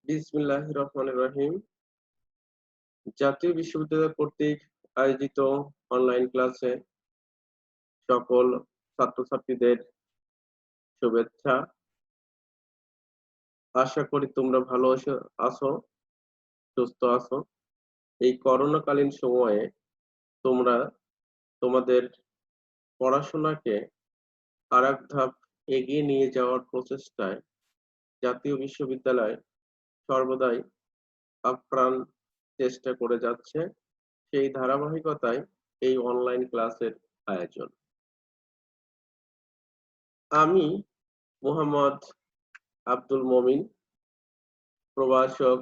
বিসমিল্লাহির রহমানির রহিম। জাতীয় বিশ্ববিদ্যালয় কর্তৃক আয়োজিত অনলাইন ক্লাসে সকল ছাত্রছাত্রীদের শুভেচ্ছা। আশা করি তোমরা ভালো আছো, সুস্থ আছো। এই করোনাকালীন সময়ে তোমরা তোমাদের পড়াশোনাকে আরেক ধাপ এগিয়ে নিয়ে যাওয়ার প্রচেষ্টায় জাতীয় বিশ্ববিদ্যালয় সর্বদাই আপ্রাণ চেষ্টা করে যাচ্ছে। সেই ধারাবাহিকতায় এই অনলাইন ক্লাসের আয়োজন। আমি মোহাম্মদ আব্দুল মমিন, প্রভাষক,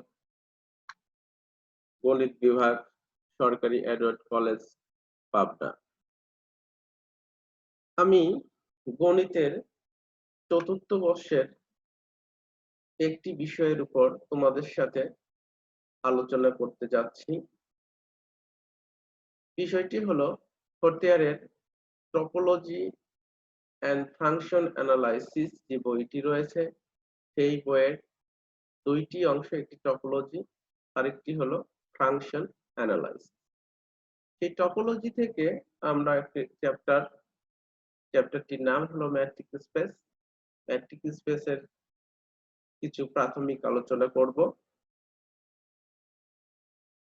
গণিত বিভাগ, সরকারি এডওয়ার্ড কলেজ, পাবনা। আমি গণিতের চতুর্থ বর্ষের একটি বিষয়ের উপর তোমাদের সাথে আলোচনা করতে যাচ্ছি। বিষয়টি হলো ফোর্থ ইয়ারের টপোলজি অ্যান্ড ফাংশন অ্যানালাইসিস যে বইটি রয়েছে, সেই বইয়ের দুইটি অংশ, একটি টপোলজি আরেকটি হলো ফাংশন অ্যানালাইসিস। সেই টপোলজি থেকে আমরা একটি চ্যাপ্টারটির নাম হলো ম্যাট্রিক স্পেস। ম্যাট্রিক স্পেসের কিছু প্রাথমিক আলোচনা করব।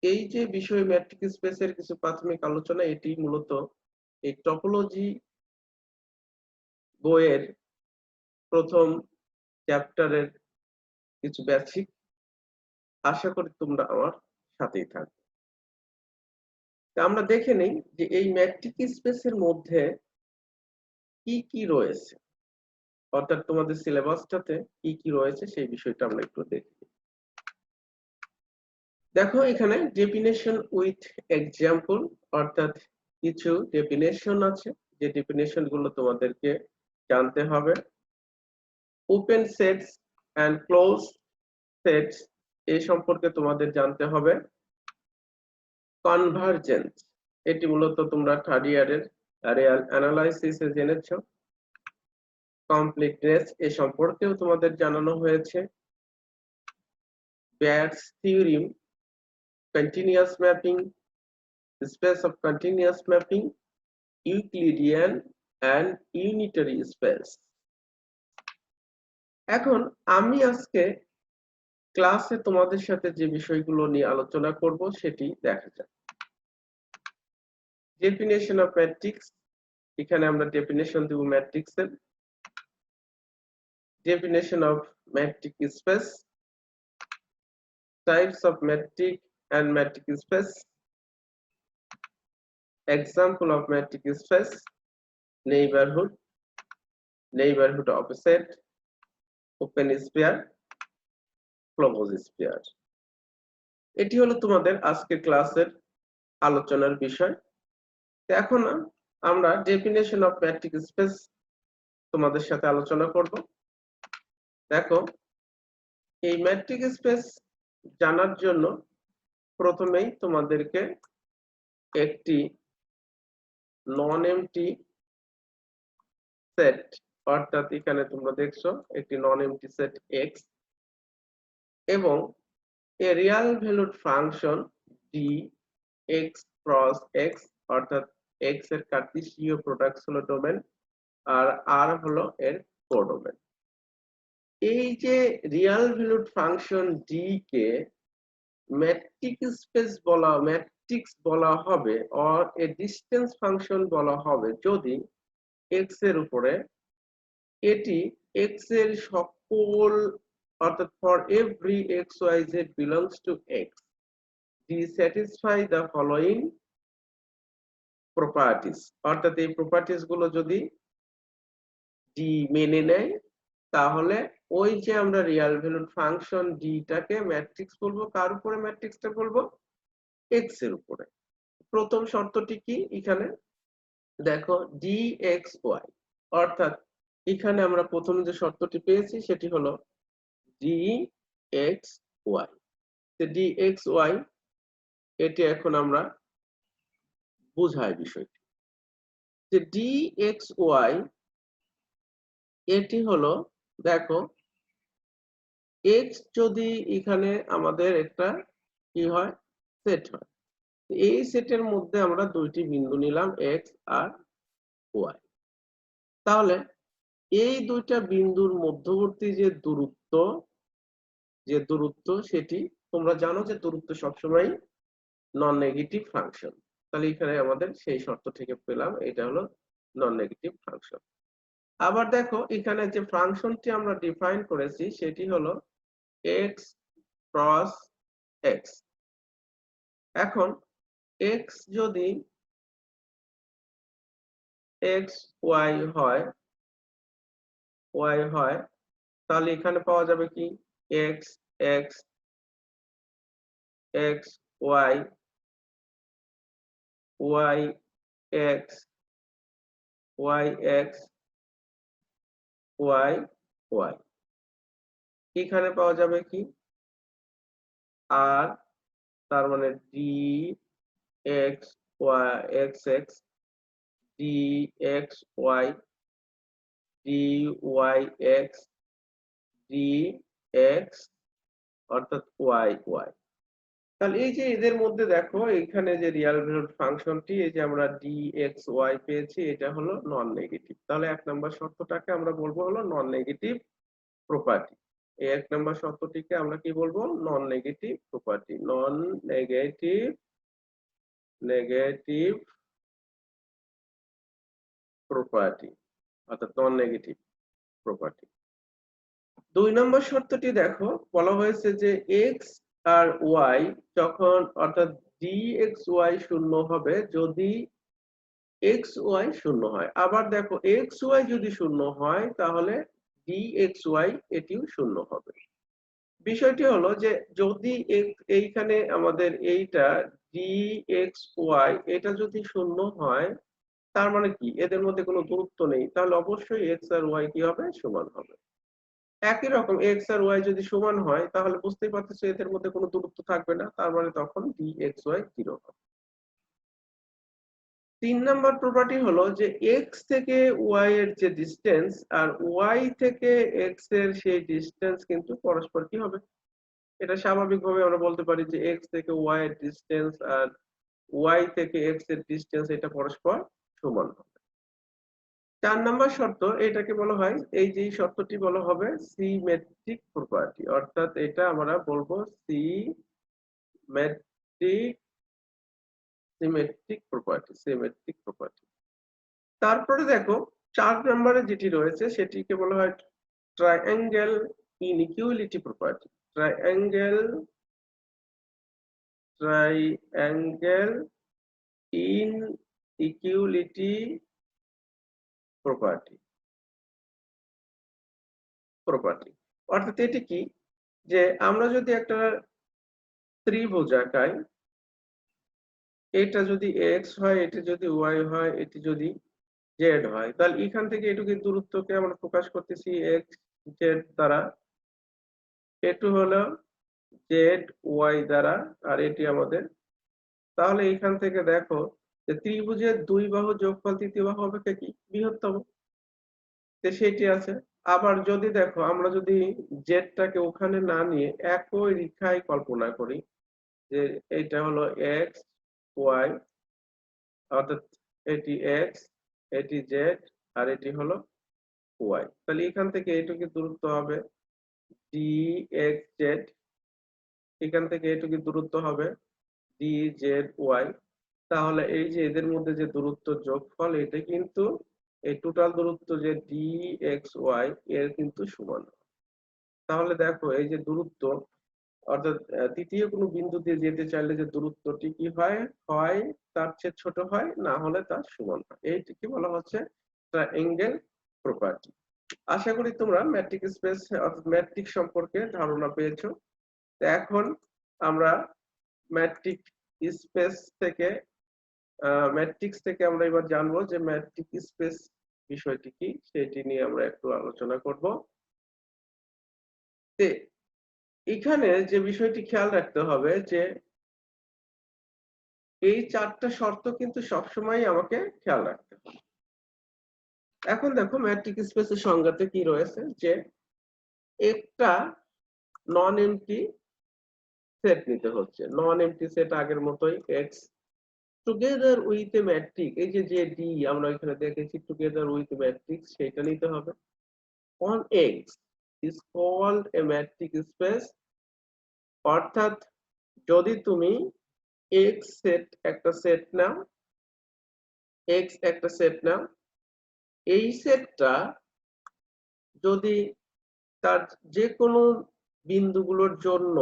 এই যে বিষয় ম্যাট্রিক স্পেসের কিছু প্রাথমিক আলোচনা, এটি মূলত এই টপোলজি বইয়ের প্রথম চ্যাপ্টারের কিছু বেসিক। আশা করি তোমরা আমার সাথেই থাকবে। আমরা দেখে নেই যে এই ম্যাট্রিক স্পেসের মধ্যে কি কি রয়েছে, অর্থাৎ তোমাদের সিলেবাসটাতে কি কি রয়েছে সেই বিষয়টা আমরা একটু দেখি। দেখো এখানে ডেফিনেশন উইথ এক্সাম্পল, অর্থাৎ কিছু ডেফিনেশন আছে, যে ডেফিনেশন গুলো তোমাদেরকে জানতে হবে। Open sets and close sets এই সম্পর্কে তোমাদের জানতে হবে। কনভারজেন্স, এটি মূলত তোমরা থার্ড ইয়ারের রিয়াল অ্যানালাইসিসে জেনেছো। কমপ্লিটনেস এ সম্পর্কেও তোমাদের জানানো হয়েছে। Bats theorem, continuous mapping, space of continuous mapping, Euclidean and unitary space. এখন আমি আজকে ক্লাসে তোমাদের সাথে যে বিষয়গুলো নিয়ে আলোচনা করব সেটি দেখা যাক। ডেফিনেশন অফ ম্যাট্রিক্স, এখানে আমরা ডেফিনেশন দেব ম্যাট্রিক্সের। Definition of metric space, types of metric and metric space, example of metric space, neighbourhood, neighbourhood of a set, open sphere, close sphere. এটি হলো তোমাদের আজকের ক্লাসের আলোচনার বিষয়। এখন আমরা ডেফিনেশন অফ ম্যাট্রিক স্পেস তোমাদের সাথে আলোচনা করব। দেখো, এই ম্যাট্রিক স্পেস জানার জন্য প্রথমেই তোমাদেরকে একটি নন এমটি সেট, অর্থাৎ এখানে তোমরা দেখছো একটি নন এমটি সেট এক্স এবং a real valued function D X cross X, অর্থাৎ এক্স এর কার্টেসীয় প্রোডাক্ট হলো ডোমেন আর আর হলো এর কোডোমেন। এই যে রিয়াল ভ্যালুড ফাংশন ডি কে ম্যাট্রিক্স বলা হবে অর এ ডিসটেন্স ফাংশন বলা হবে যদি এক্স এর উপরে এটি এক্স এর সকল, অর্থাৎ for every X Y Z belongs to X D satisfy the following properties, অর্থাৎ এই প্রপার্টিস গুলো যদি ডি মেনে নেয় তাহলে ওই যে আমরা রিয়াল ভ্যালুড ফাংশন ডি টাকে ম্যাট্রিক্স বলবো। কার উপরে ম্যাট্রিক্সটা বলবো? এক্স এর উপরে। প্রথম শর্তটি কি? এখানে দেখো ডি এক্স ওয়াই, অর্থাৎ এখানে আমরা প্রথম যে শর্তটি পেয়েছি সেটি হলো D X Y. D X Y এটি এখন আমরা বুঝাই বিষয়টি, যে ডি এক্স ওয়াই এটি হলো, দেখো এক্স যদি এখানে আমাদের একটা কি হয়, সেট হয়, এই সেটের মধ্যে আমরা দুইটি বিন্দু নিলাম এক্স আর ওয়াই। তাহলে এই দুইটা বিন্দুর মধ্যবর্তী যে দূরত্ব সেটি তোমরা জানো যে দূরত্ব সবসময় নন নেগেটিভ ফাংশন। তাহলে এখানে আমাদের সেই শর্ত থেকে পেলাম এটা হলো নন নেগেটিভ ফাংশন। আবার দেখো এখানে যে ফাংশনটি আমরা ডিফাইন করেছি সেটি হলো এক্স ক্রস এক্স। এখন এক্স যদি এক্স ওয়াই হয় তাহলে এখানে পাওয়া যাবে কি X X X Y Y X Y X Y Y. এখানে পাওয়া যাবে কি আর, তার মানে D X Y X X D X Y D Y X D X অর্থাৎ ওয়াই ওয়াই। তাহলে এই যে এদের মধ্যে দেখো এখানে যে রিয়াল ভ্যালুড ফাংশনটি এই যে আমরা ডি এক্স ওয়াই পেয়েছি এটা হলো নন নেগেটিভ। তাহলে এক নম্বর শর্তটাকে আমরা বলবো হলো নন নেগেটিভ প্রপার্টি। এই এক নম্বর শর্তটিকে আমরা কি বলবো, non negative property. Non negative property অর্থাৎ নন নেগেটিভ প্রপার্টি। দুই নম্বর শর্তটি দেখো বলা হয়েছে যে এক্স আর ওয়াই যখন অর্থাৎ ডি এক্স ওয়াই শূন্য হবে যদি এক্স ওয়াই শূন্য হয়। আবার দেখো এক্স ওয়াই যদি শূন্য হয় তাহলে ডি এক্স ওয়াই এটিও শূন্য হবে। বিষয়টি হলো যে যদি এইখানে আমাদের এইটা ডি এক্স ওয়াই এটা যদি শূন্য হয় তার মানে কি এদের মধ্যে কোনো দূরত্ব নেই, তাহলে অবশ্যই এক্স আর ওয়াই কি হবে, সমান হবে। একই রকম এক্স আর ওয়াই যদি সমান হয় তাহলে বুঝতেই পারতেছো এদের মধ্যে কোনো দূরত্ব থাকবে না, তার মানে তখন ডি এক্স ওয়াই 0 হবে। তিন নাম্বার প্রপার্টি হলো যে এক্স থেকে ওয়াই এর যে ডিসটেন্স আর ওয়াই থেকে এক্স এর সেই ডিসটেন্স কিন্তু পরস্পর কি হবে, এটা স্বাভাবিকভাবে আমরা বলতে পারি যে এক্স থেকে ওয়াই এর ডিসটেন্স আর ওয়াই থেকে এক্স এর ডিসটেন্স এটা পরস্পর সমান হবে। চার নাম্বার শর্ত এটাকে বলা হয়, এই যে শর্তটি বলা হবে সিমেট্রিক প্রপার্টি, অর্থাৎ এটা আমরা বলবো সিমেট্রিক প্রপার্টি। তারপরে দেখো 4 নম্বরে যেটি রয়েছে সেটিকে বলা হয় triangle inequality property. Triangle inequality property অর্থাৎ এটি কি, যে আমরা যদি একটা ত্রিভুজ আঁকাই, এটা যদি এক্স হয়, এটি যদি ওয়াই হয়, এটি যদি জেড হয়, তাহলে এখান থেকে এটুকু দূরত্বকে আমরা প্রকাশ করতেছি এক্স জেড দ্বারা, এটু হলো জেড ওয়াই দ্বারা, আর এটি আমাদের। তাহলে এখান থেকে দেখো যে ত্রিভুজের দুই বাহু যোগফল তৃতীয় বাহু হবে কি বৃহত্তম, সেটি আছে। আবার যদি দেখো আমরা যদি জেডটাকে ওখানে না নিয়ে একই রেখায় কল্পনা করি যে এটা হলো এক্স ওয়াই, অর্থাৎ এটি এক্স এটি জেড আর এটি হলো ওয়াই, তাহলে এখান থেকে এইটুকু দূরত্ব হবে ডি এক্স জেড, এখান থেকে এইটুকু দূরত্ব হবে ডি জেড ওয়াই। তাহলে এই যে এদের মধ্যে যে দূরত্ব যোগফল এটা কিন্তু এই টোটাল দূরত্ব যে ডি এক্স ওয়াই এর কিন্তু সমান। তাহলে দেখো এই যে দূরত্ব অর্থাৎ তৃতীয় কোনো বিন্দু দিয়ে যেতে চাইলে যে দূরত্বটি কি হয়, হয় তার চেয়ে ছোট হয়, না হলে তার সমান হয়। এইটিকে বলা হচ্ছে ট্রায়াঙ্গেল প্রপার্টি। আশা করি তোমরা ম্যাট্রিক স্পেস অর্থাৎ ম্যাট্রিক সম্পর্কে ধারণা পেয়েছো। তো এখন আমরা ম্যাট্রিক স্পেস থেকে ম্যাট্রিক্স থেকে আমরা এবার জানবো যে ম্যাট্রিক স্পেস বিষয়টি কি, সেটি নিয়ে আমরা একটু আলোচনা করব। এখানে যে বিষয়টি খেয়াল রাখতে হবে যে এই চারটা শর্ত কিন্তু সবসময় আমাকে খেয়াল রাখতে হবে। এখন দেখো ম্যাট্রিক স্পেসের সংজ্ঞাতে কি রয়েছে, যে একটা নন এমটি সেট নিতে হচ্ছে। নন এমটি সেট আগের মতোই x together with a matrix, এই যে ডি আমরা এখানে দেখেছি টুগেদার উইথ ম্যাট্রিক্স সেটা নিতে হবে। On X is called a matrix space, অর্থাৎ যদি তুমি এক্স সেট একটা সেট নাও, এক্স একটা সেট নাও, এই সেটটা যদি তার যে কোনো বিন্দুগুলোর জন্য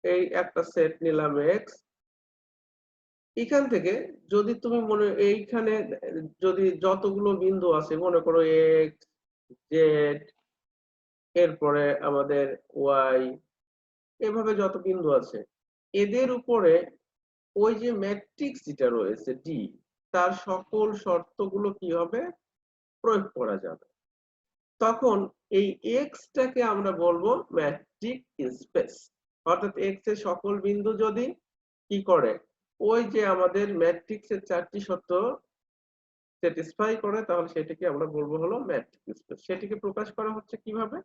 এই একটা সেট নিলাম এক্স, এখান থেকে যদি তুমি এইখানে যদি যতগুলো বিন্দু আছে মনে করো এক্স জেড এরপরে আমাদের ওয়াই এভাবে যত বিন্দু আছে এদের উপরে ওই যে ম্যাট্রিক্স যেটা রয়েছে ডি তার সকল শর্তগুলো কি হবে প্রয়োগ করা যাবে। তখন এই এক্সটাকে আমরা বলবো ম্যাট্রিক্স স্পেস, অর্থাৎ এক্স এর সকল বিন্দু যদি কি করে ওই যে আমাদের ম্যাট্রিক্সের চারটি শর্ত স্যাটিসফাই করে তাহলে সেটাকে আমরা বলবো হলো ম্যাট্রিক্স স্পেস। সেটিকে প্রকাশ করা হচ্ছে কিভাবে,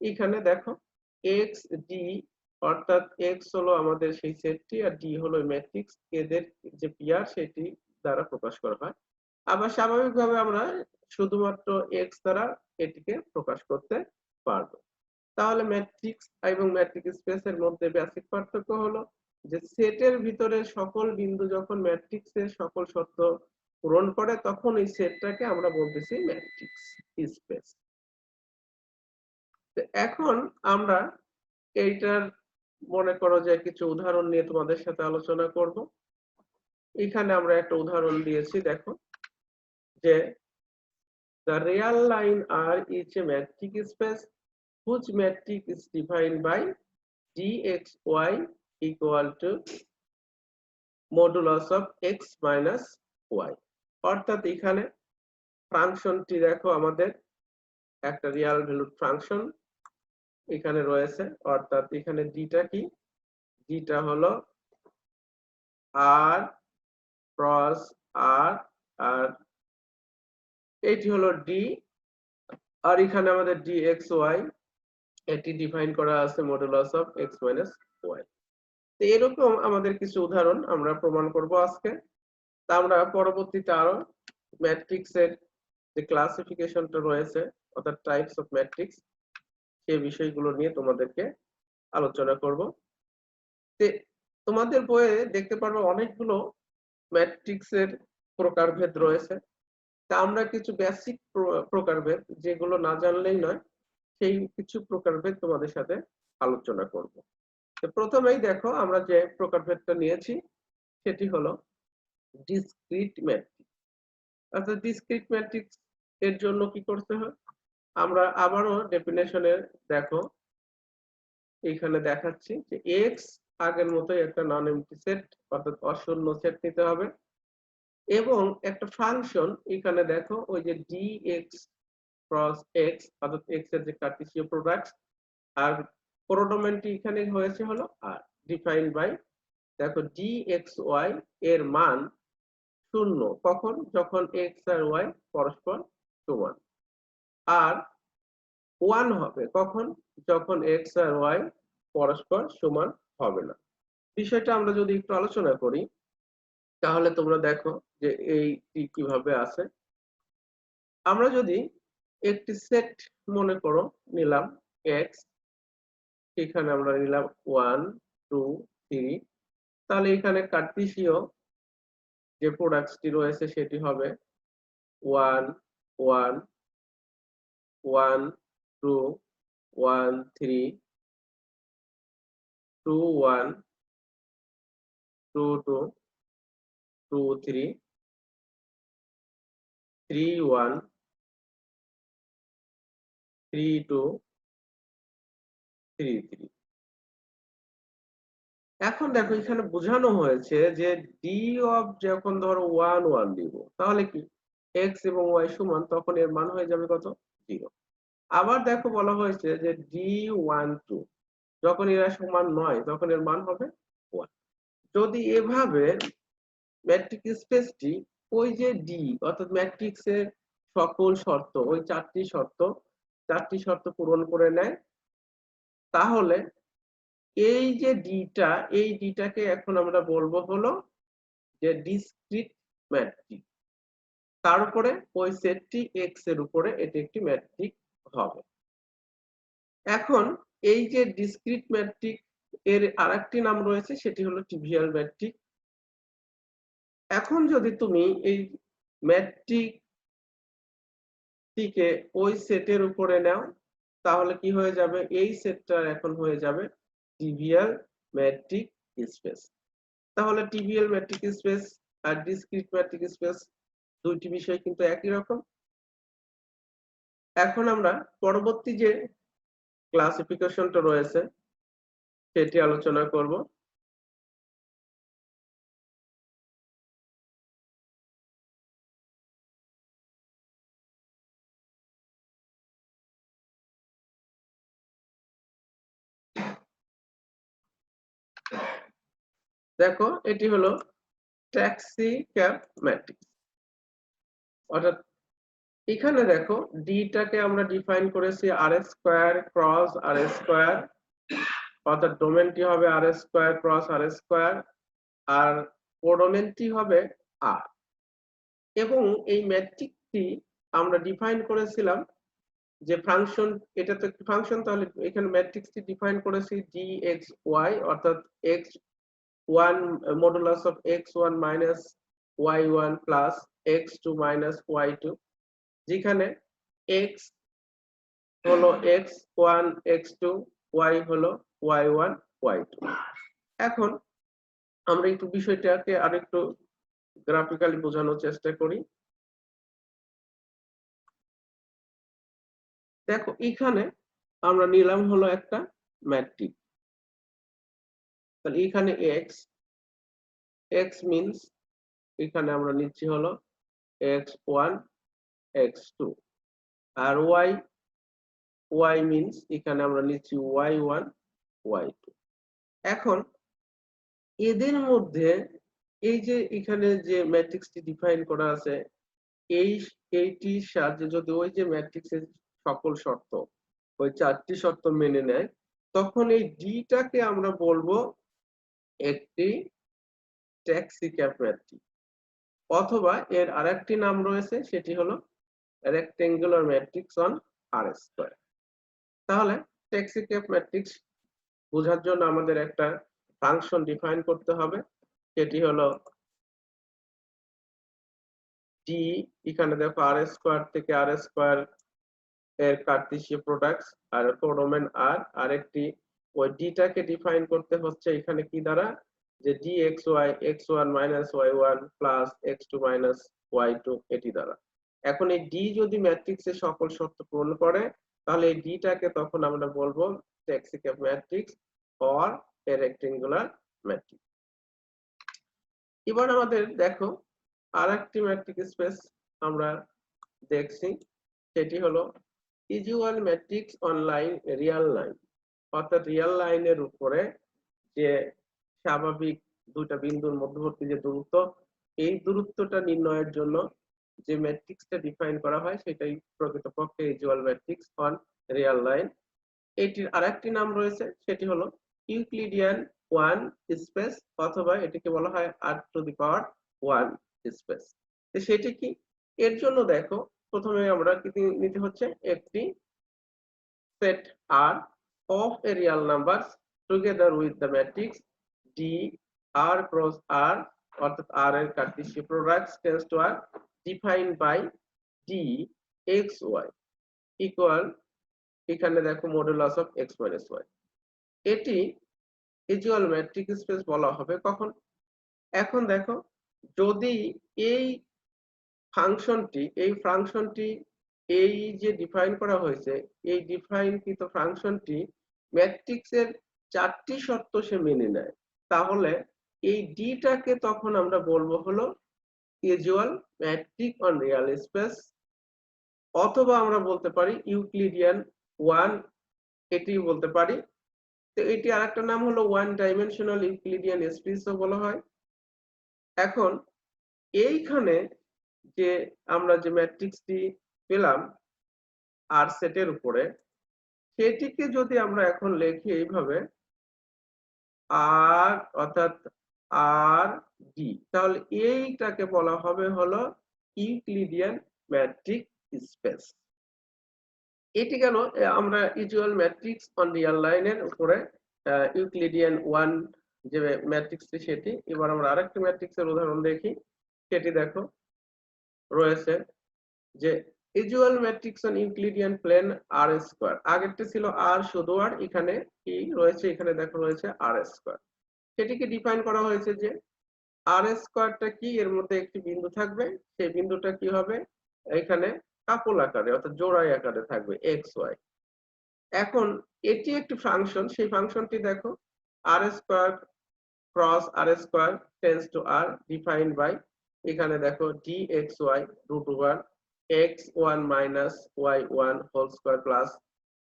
এখানে দেখো এক্স ডি, অর্থাৎ এক্স হলো আমাদের সেই সেটটি আর ডি হলো ম্যাট্রিক্স, এদের যে পিয়ার সেটি দ্বারা প্রকাশ করা হয়। আবার স্বাভাবিকভাবে আমরা শুধুমাত্র এক্স দ্বারা এটিকে প্রকাশ করতে পারবো। তাহলে ম্যাট্রিক্স এবং ম্যাট্রিক্স স্পেসের মধ্যে বেসিক পার্থক্য হলো যে সেটের ভিতরে সকল বিন্দু যখন ম্যাট্রিক্সের সকল শর্ত পূরণ করে তখন এই সেটটাকে আমরা বলতেছি ম্যাট্রিক্স স্পেস। এখন আমরা এইটার মনে করো যে কিছু উদাহরণ নিয়ে তোমাদের সাথে আলোচনা করব। এখানে আমরা একটা উদাহরণ দিয়েছি, দেখো যে the real line R is a metric space whose metric is defined by dxy equal to modulus of x minus y, অর্থাৎ এখানে ফাংশনটি দেখো আমাদের একটা রিয়াল ভ্যালুড ফাংশন এখানে রয়েছে, অর্থাৎ এখানে ডিটা কি, ডিটা হলো আর ক্রস আর আর এটি হলো ডি, আর এখানে আমাদের ডি এক্স ওয়াই এটি ডিফাইন করা আছে modulus of X minus Y. তো এরকম আমাদের কিছু উদাহরণ আমরা প্রমাণ করব আজকে। তা আমরা পরবর্তীতে আরো ম্যাট্রিক্সের যে ক্লাসিফিকেশনটা রয়েছে অর্থাৎ টাইপস অফ ম্যাট্রিক্স সেই বিষয়গুলো নিয়ে তোমাদেরকে আলোচনা করব। তোমাদের বইয়ে দেখতে পারবে অনেকগুলো ম্যাট্রিক্সের প্রকারভেদ রয়েছে। তা আমরা কিছু বেসিক প্রকারভেদ যেগুলো না জানলেই নয় সেই কিছু প্রকারভেদ তোমাদের সাথে আলোচনা করব। তো প্রথমেই দেখো আমরা যে প্রকারভেদটা নিয়েছি সেটি হলো ডিসক্রিট ম্যাট্রিক্স। অর্থাৎ ডিসক্রিট ম্যাট্রিক্স এর জন্য কি করতে হয়, আমরা আবারও ডেফিনেশনে দেখো এইখানে দেখাচ্ছি যে এক্স আগের মতোই একটা নন এমটি সেট অর্থাৎ অশূন্য সেট নিতে হবে এবং একটা ফাংশন এখানে দেখো ওই যে ডি এক্স ক্রস এক্স অর্থাৎ এক্স এর যে কার্টেসীয় প্রোডাক্ট আর প্রোডোমেনটি এখানে হয়েছে হলো আর ডিফাইন্ড বাই দেখো ডি এক্স ওয়াই এর মান শূন্য কখন, যখন এক্স আর ওয়াই পরস্পর সমান, আর ওয়ান হবে কখন, যখন এক্স আর ওয়াই পরস্পর সমান হবে না। বিষয়টা আমরা যদি একটু আলোচনা করি তাহলে তোমরা দেখো যে এইটি কিভাবে আছে। আমরা যদি একটি সেট মনে করো নিলাম এক্স, এখানে আমরা নিলাম 1 2 3, তাহলে এখানে কার্টেসীয় যে প্রোডাক্টটি রয়েছে সেটি হবে 1 1 1 2 1 3 2 1 2 2 2 3 3 1 3 2 3 3। এখন দেখো এখানে বোঝানো হয়েছে যে ডি অফ যখন ধরো 1 1 দিব তাহলে কি এক্স এবং ওয়াই সমান, তখন এর মান হয়ে যাবে কত 0। আবার দেখো বলা হয়েছে যে ডি 1 2 যখন এরা সমান নয় তখন এর মান হবে 1। যদি এভাবে ম্যাট্রিক্স স্পেসটি ওই যে ডি অর্থাৎ ম্যাট্রিক্সের সকল শর্ত ওই চারটি শর্ত পূরণ করে নেয় তাহলে এই যে ডিটা, এই ডিটাকে এখন আমরা বলবো হলো যে ডিসক্রিট ম্যাট্রিক্স। তার উপরে ওই সেটটি এক্স এর উপরে এটি একটি ম্যাট্রিক্স হবে। এখন এই যে ডিসক্রিট ম্যাট্রিক্স এর আরেকটি নাম রয়েছে, সেটি হলো ট্রিভিয়াল ম্যাট্রিক্স। এখন যদি তুমি এই ম্যাট্রিক্সটিকে ওই সেটের উপরে নাও, তাহলে কি হয়ে যাবে? এই সেটটা এখন হয়ে যাবে ট্রিভিয়াল ম্যাট্রিক্স স্পেস। তাহলে ট্রিভিয়াল ম্যাট্রিক্স স্পেস আর ডিসক্রিট ম্যাট্রিক্স স্পেস দুইটি বিষয় কিন্তু একই রকম। এখন আমরা পরবর্তী যে ক্লাসিফিকেশনটা রয়েছে সেটি আলোচনা করব। দেখো, এটি হলো ট্যাক্সিক্যাপ ম্যাট্রিক্স। অর্থাৎ এখানে দেখো ডিটাকে আমরা ডিফাইন করেছি আর স্কয়ার ক্রস আর স্কয়ার, অর্থাৎ ডোমেনটি হবে আর স্কয়ার ক্রস আর স্কয়ার, আর কোডোমেনটি হবে আর। এবং এই ম্যাট্রিক্সটি আমরা ডিফাইন করেছিলাম যে ফাংশন, এটা তো একটি ফাংশন, তাহলে এখানে ম্যাট্রিক্সটি ডিফাইন করেছি dxy, অর্থাৎ x1 modulus of x1 minus y1 plus x2 minus y2, যেখানে x হলো x1 x2, y হলো y1 y2। এখন আমরা একটু বিষয়টাকে আরেকটু গ্রাফিক্যালি বোঝানোর চেষ্টা করি। দেখো, এখানে আমরা নিলাম হলো একটা ম্যাট্রিক্স, তাহলে এখানে x মিন্স এখানে আমরা নিচ্ছি হলো x1 x2, আর y মিন্স এখানে আমরা নিচ্ছি y1 y2। এখন এদের মধ্যে এই যে এখানে যে ম্যাট্রিক্সটি ডিফাইন করা আছে, এইটির সাহায্যে যদি ওই যে ম্যাট্রিক্সের সকল শর্ত, ওই চারটি শর্ত মেনে নেয়, তখন এই ডিটাকে আমরা বলবো একটি ট্যাক্সিক্যাপ ম্যাট্রিক্স, অথবা এর আরেকটি নাম রয়েছে, সেটি হলো rectangular matrix on R square. তাহলে ট্যাক্সিক্যাপ ম্যাট্রিক্স বোঝার জন্য আমাদের একটা ফাংশন ডিফাইন করতে হবে, সেটি হলো ডি। এখানে দেখো আর স্কয়ার থেকে আর স্কয়ার এর কার্টেসিয়ান প্রোডাক্টস আর কোডোমেন আর, আরেকটি ওই ডিটাকে ডিফাইন করতে হচ্ছে এখানে কি দ্বারা, যে dxy x1 minus y1 plus x2 minus y2 এটি দ্বারা। এখন এই ডি যদি ম্যাট্রিক্সের সকল শর্ত পূরণ করে, তাহলে এই ডিটাকে তখন আমরা বলবো taxicab matrix or a rectangular matrix. এবার আমাদের দেখো আরেকটি ম্যাট্রিক্স স্পেস আমরা দেখছি, সেটি হলো usual matrix on line Real line, অর্থাৎ রিয়াল লাইনের উপরে যে স্বাভাবিক দুইটা বিন্দুর মধ্যবর্তী যে দূরত্ব, এই দূরত্বটা নির্ণয়ের জন্য যে ম্যাট্রিক্সটা ডিফাইন করা হয় সেটাই প্রকৃতপক্ষে usual matrix on Real line. এটির আরেকটি নাম রয়েছে, সেটি হলো ইউক্লিডিয়ান 1 স্পেস, অথবা এটিকে বলা হয় r⁴ স্পেস। সেটি কি? এর জন্য দেখো প্রথমে আমরা কি নিতে হচ্ছে, একটি set R of a real numbers together with the matrix D R cross R, অর্থাৎ R এর Cartesian product tends to R, defined by D xy equal, এখানে দেখো modulus of x minus y। এটি ইউজুয়াল ম্যাট্রিক্স স্পেস বলা হবে কখন? এখন দেখো, যদি এই ফাংশনটি এই যে ডিফাইন করা হয়েছে, এই ডিফাইনকৃত ফাংশনটি ম্যাট্রিক্সের চারটি শর্ত সে মেনে নেয়, তাহলে এই ডিটাকে তখন আমরা বলবো হলো usual matrix on Real space, অথবা আমরা বলতে পারি ইউক্লিডিয়ান 1, এটি বলতে পারি। তো এটি আরেকটা নাম হলো ওয়ান ডাইমেনশনাল ইউক্লিডিয়ান স্পেসও বলা হয়। এখন এইখানে যে আমরা যে ম্যাট্রিক্সটি পেলাম আর সেটের উপরে, সেটিকে যদি আমরা এখন লিখি এইভাবে আর অর্থাৎ আর ডি, তাহলে এইটাকে বলা হবে হলো ইউক্লিডিয়ান ম্যাট্রিক স্পেস। এটি গেল আমরা ইউজুয়াল ম্যাট্রিক্স অন রিয়াল লাইনের উপরে ইউক্লিডিয়ান 1 যে ম্যাট্রিক্সটি সেটি। এবার আমরা আরেকটি ম্যাট্রিক্সের উদাহরণ দেখি। সেটি দেখো রয়েছে যে usual matrix on Euclidean plane R square. আগেরটা ছিল আর শুধু আর, এখানে কি রয়েছে, এখানে দেখো রয়েছে আর স্কয়ার। সেটিকে ডিফাইন করা হয়েছে যে আর স্কয়ারটা কি, এর মধ্যে একটি বিন্দু থাকবে, সেই বিন্দুটা কি হবে এখানে কাপল আকারে অর্থাৎ জোড়াই আকারে থাকবে এক্স ওয়াই। এখন এটি একটি ফাংশন, সেই ফাংশনটি দেখো R square cross R square tends to R defined by, এখানে দেখো dxy root over x1 minus y1 whole square plus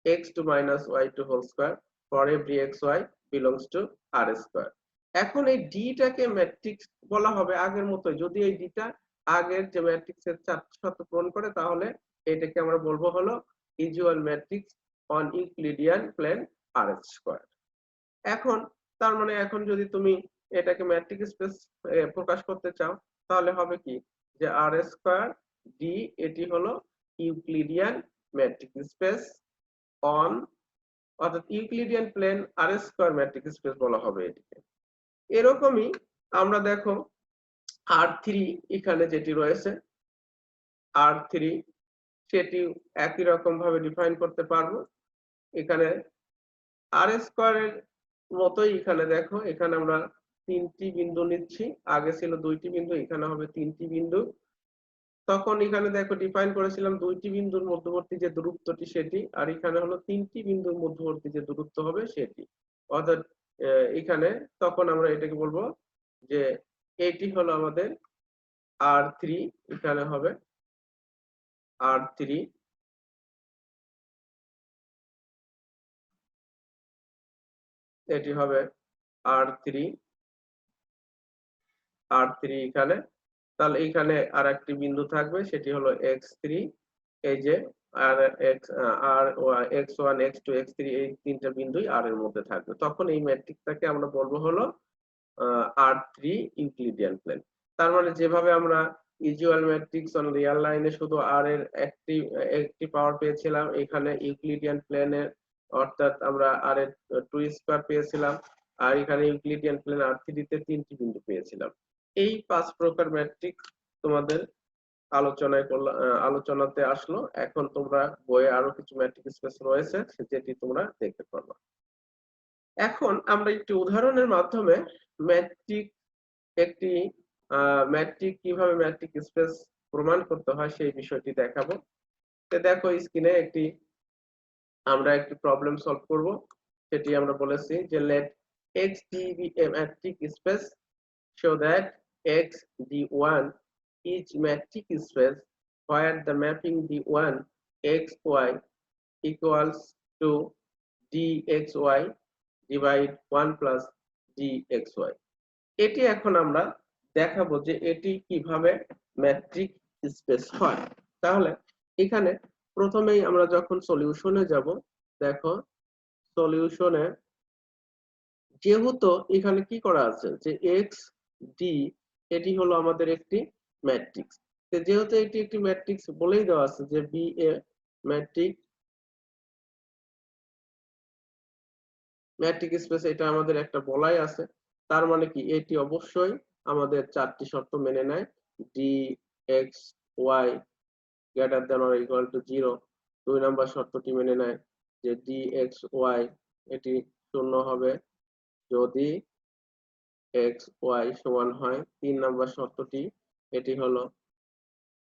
x2 minus y2 whole square for every xy belongs to R square. এখন এই ডিটাকে matrix বলা হবে আগের মতোই, যদি এই ডিটা আগের যে ম্যাট্রিক্সের চারটি শর্ত পূরণ করে তাহলে এটাকে আমরা বলবো হলো usual matrix on Euclidean plane R square. এখন তার মানে এখন যদি তুমি এটাকে ম্যাট্রিক্স স্পেস প্রকাশ করতে চাও তাহলে হবে কি যে আর স্কয়ার ডি এটি হলো ইউক্লিডিয়ান ম্যাট্রিক্স স্পেস অন অর্থাৎ Euclidean plane R square matrix space বলা হবে এটিকে। এরকমই আমরা দেখো R3 এখানে যেটি রয়েছে R3 সেটি একই রকম ভাবে ডিফাইন করতে পারবো। এখানে আর স্কয়ারের মতোই এখানে দেখো এখানে আমরা তিনটি বিন্দু নিচ্ছি, আগে ছিল দুইটি বিন্দু, এখানে হবে তিনটি বিন্দু। তখন এখানে দেখো ডিফাইন করেছিলাম দুইটি বিন্দুর মধ্যবর্তী যে দূরত্বটি সেটি, আর এখানে হলো তিনটি বিন্দুর মধ্যবর্তী যে দূরত্ব হবে সেটি। অর্থাৎ এখানে তখন আমরা এটাকে বলবো যে এটি হলো আমাদের R3, এখানে হবে R3 এটি হবে R3 এখানে, তাহলে এখানে আর একটি বিন্দু থাকবে সেটি হলো x3, এই যে আর x1 x2 x3 এই তিনটা বিন্দুই আর এর মধ্যে থাকবে। তখন এই ম্যাট্রিক্সটাকে আমরা বলবো হলো R3 ইউক্লিডিয়ান প্লেন। তার মানে যেভাবে আমরা ইউজুয়াল ম্যাট্রিক্স অন রিয়াল লাইনে শুধু আর এর একটি পাওয়ার পেয়েছিলাম, এখানে ইউক্লিডিয়ান প্লেনের অর্থাৎ আমরা আর এর 2 স্কয়ার পেয়েছিলাম, আর এখানে ইউক্লিডিয়ান প্লেন R3 তে তিনটি বিন্দু পেয়েছিলাম। এই 5 প্রকার ম্যাট্রিক্স তোমাদের আলোচনাতে আসলো। এখন তোমরা বইয়ে আরো কিছু ম্যাট্রিক্স স্পেস রয়েছে যেটি তোমরা দেখতে পারবে। এখন আমরা একটি উদাহরণের মাধ্যমে ম্যাট্রিক কিভাবে ম্যাট্রিক স্পেস প্রমাণ করতে হয় সেই বিষয়টি দেখাবো। তো দেখো স্ক্রিনে আমরা একটি প্রবলেম সলভ করব। সেটি আমরা বলেছি যে let x be a metric space so that x d1 is metric space where the mapping d1 xy equals to dxy divide 1 plus dxy। এটি এখন আমরা দেখাবো যে এটি কিভাবে ম্যাট্রিক স্পেস হয়। তাহলে এখানে প্রথমেই আমরা যখন সলিউশনে যাব, দেখো সলিউশনে যেহেতু এখানে কি করা আছে যে এক্স ডি এটি হলো আমাদের একটি ম্যাট্রিক্স, যেহেতু এটি একটি ম্যাট্রিক্স বলেই দেওয়া আছে যে বি এ ম্যাট্রিক স্পেস, এটা আমাদের একটা বলাই আছে। তার মানে কি এটি অবশ্যই আমাদের চারটি শর্ত মেনে নেয়। D X Y greater than or equal to 0, 2 নম্বর শর্তটি মেনে নেয় যে ডি এক্স ওয়াই এটি শূন্য হবে যদি এক্স ওয়াই সমান হয়। 3 নম্বর শর্তটি এটি হলো